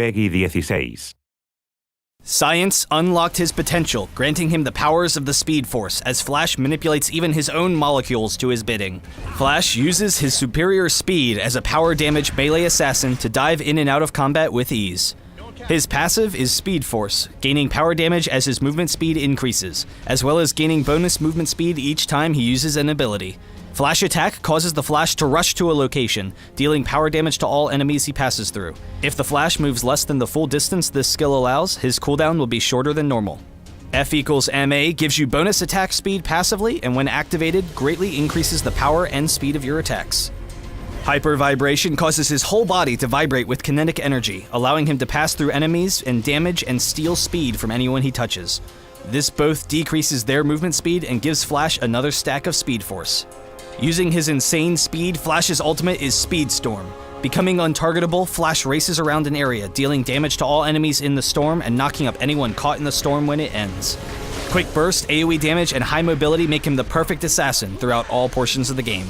Peggy 16. Science unlocked his potential, granting him the powers of the Speed Force, as Flash manipulates even his own molecules to his bidding. Flash uses his superior speed as a power damage melee assassin to dive in and out of combat with ease. His passive is Speed Force, gaining power damage as his movement speed increases, as well as gaining bonus movement speed each time he uses an ability. Flash Attack causes the Flash to rush to a location, dealing power damage to all enemies he passes through. If the Flash moves less than the full distance this skill allows, his cooldown will be shorter than normal. F equals MA gives you bonus attack speed passively, and when activated, greatly increases the power and speed of your attacks. Hyper Vibration causes his whole body to vibrate with kinetic energy, allowing him to pass through enemies and damage and steal speed from anyone he touches. This both decreases their movement speed and gives Flash another stack of Speed Force. Using his insane speed, Flash's ultimate is Speed Storm. Becoming untargetable, Flash races around an area, dealing damage to all enemies in the storm and knocking up anyone caught in the storm when it ends. Quick burst, AoE damage, and high mobility make him the perfect assassin throughout all portions of the game.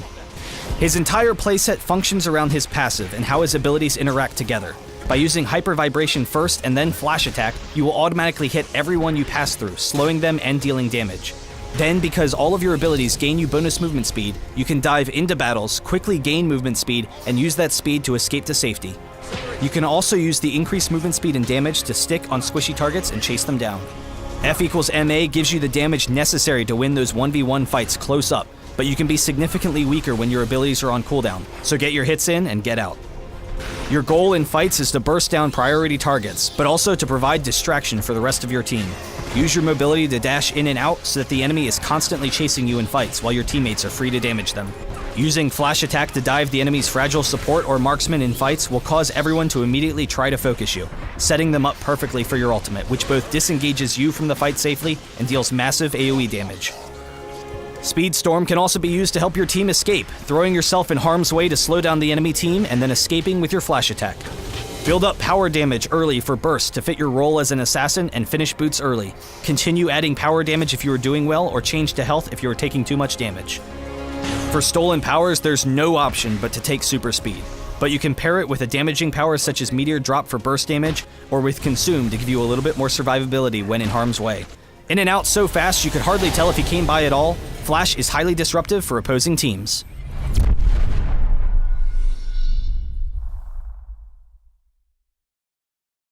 His entire playset functions around his passive and how his abilities interact together. By using Hyper Vibration first and then Flash Attack, you will automatically hit everyone you pass through, slowing them and dealing damage. Then, because all of your abilities gain you bonus movement speed, you can dive into battles, quickly gain movement speed, and use that speed to escape to safety. You can also use the increased movement speed and damage to stick on squishy targets and chase them down. F equals MA gives you the damage necessary to win those 1v1 fights close up, but you can be significantly weaker when your abilities are on cooldown, so get your hits in and get out. Your goal in fights is to burst down priority targets, but also to provide distraction for the rest of your team. Use your mobility to dash in and out so that the enemy is constantly chasing you in fights while your teammates are free to damage them. Using Flash Attack to dive the enemy's fragile support or marksman in fights will cause everyone to immediately try to focus you, setting them up perfectly for your ultimate, which both disengages you from the fight safely and deals massive AoE damage. Speed Storm can also be used to help your team escape, throwing yourself in harm's way to slow down the enemy team and then escaping with your Flash Attack. Build up power damage early for burst to fit your role as an assassin and finish boots early. Continue adding power damage if you are doing well, or change to health if you are taking too much damage. For stolen powers, there's no option but to take super speed, but you can pair it with a damaging power such as Meteor Drop for burst damage, or with Consume to give you a little bit more survivability when in harm's way. In and out so fast you could hardly tell if he came by at all, Flash is highly disruptive for opposing teams.